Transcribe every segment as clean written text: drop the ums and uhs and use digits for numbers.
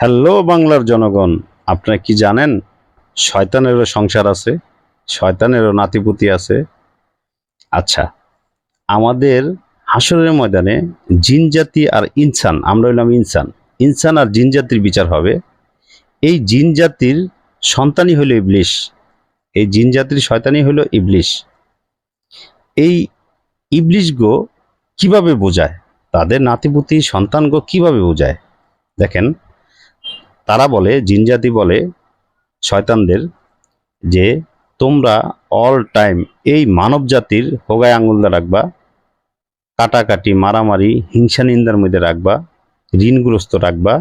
Hello বাংলার জনগণ, আপনারা কি জানেন শয়তানেরও সংসার আছে, শয়তানেরও নাতিপুতি আছে। আচ্ছা, আমাদের হাসরের ময়দানে জিন জাতি আর ইনসান, আমরা হইলাম ইনসান, ইনসান আর জিন জাতির বিচার হবে। এই জিন জাতির সন্তানই হইল ইবলিশ, এই জিন জাতির শয়তানই হইল ইবলিশ। এই ইবলিশ গো কিভাবে বোঝায়, তাদের নাতিপুতি সন্তান গো কিভাবে বোঝায়? দেখেন, তারা বলে, জিন জাতি বলে শয়তানদের যে তোমরা অল টাইম এই মানব জাতির হোগায় আঙুল রাখবা, কাটাকাটি মারামারি হিংসা নিন্দার মধ্যে রাখবা, ঋণগ্রস্ত রাখবা,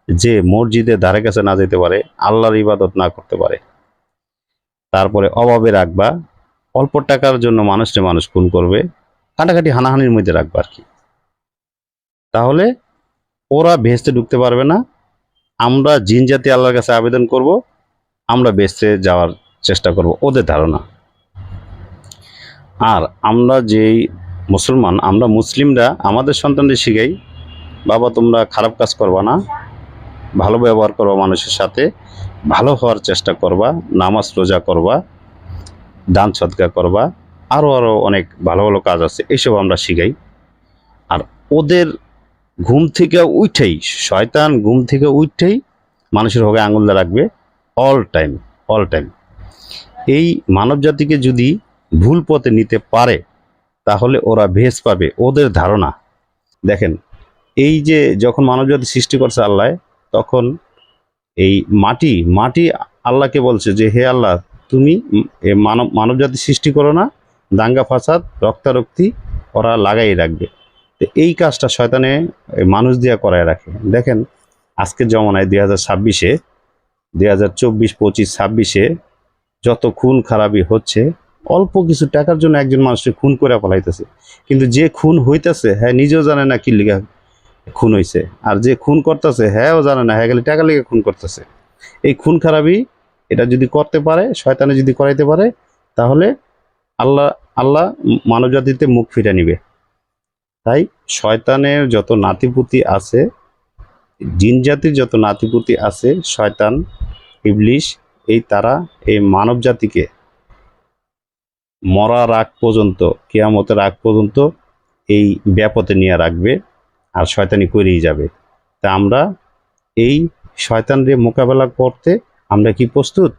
যে মসজিদের ধারে কাছে না যেতে পারে, আল্লাহর ইবাদত না করতে পারে। তারপরে অভাবে রাখবা, অল্প টাকার জন্য মানুষকে মানুষ খুন করবে, কাটাকাটি হানাহানির মধ্যে রাখবা আর কি। তাহলে ওরা বেহেস্তে ঢুকতে পারবে না। আমরা জিন জাতি আল্লাহর কাছে আবেদন করব, আমরা বেহেস্তে যাওয়ার চেষ্টা করব, ওদের ধারণা। আর আমরা যেই মুসলমান, আমরা মুসলিমরা আমাদের সন্তানদের শিখাই, বাবা তোমরা খারাপ কাজ করবা না, ভালো ব্যবহার করবা মানুষের সাথে, ভালো হওয়ার চেষ্টা করবা, নামাজ রোজা করবা, দান সদকা করবা, আরও আরও অনেক ভালো ভালো কাজ আছে, এইসব আমরা শিখাই। আর ওদের ঘুম থেকে উঠেই, শয়তান ঘুম থেকে উঠেই মানুষের হোগায় আঙুল রাখবে অল টাইম, অল টাইম। এই মানব জাতিকে যদি ভুল পথে নিতে পারে তাহলে ওরা ভেস পাবে, ওদের ধারণা। দেখেন, এই যে যখন মানবজাতি সৃষ্টি করছে আল্লাহ, তখন এই মাটি মাটি আল্লাহকে বলছে যে হে আল্লাহ, তুমি মানবজাতি সৃষ্টি করো না, দাঙ্গা ফাসাদ রক্তারক্তি ওরা লাগাই রাখবে। তো এই কাজটা শয়তানে মানুষ দিয়া করায় রাখে। দেখেন, আজকের জমানায় 2026-এ, 2024-25-26-এ যত খুন খারাপি হচ্ছে, অল্প কিছু টাকার জন্য একজন মানুষকে খুন করে ফেলাইতেছে। কিন্তু যে খুন হইতেছে হ্যাঁ নিজেও জানে না কি লিগা খুন হইছে, আর যে খুন করতেছে হ্যাঁও জানে না, হ্যাঁ গেলে টাকা লিগে খুন করতেছে। এই খুন খারাপি এটা যদি করতে পারে, শয়তানে যদি করাইতে পারে, তাহলে আল্লাহ আল্লাহ মানব জাতিতে মুখ ফিরে নিবে। তাই শয়তানের যত নাতিপুতি আছে, জিন জাতির যত নাতিপুতি আছে, শয়তান ইবলিশ, এই তারা এই মানব জাতিকে মরার আগ পর্যন্ত, কিয়ামতের আগ পর্যন্ত এই ব্যাপতে নিয়ে রাখবে, আর শয়তানি করেই যাবে। তা আমরা এই শয়তানরে মোকাবেলা করতে আমরা কি প্রস্তুত?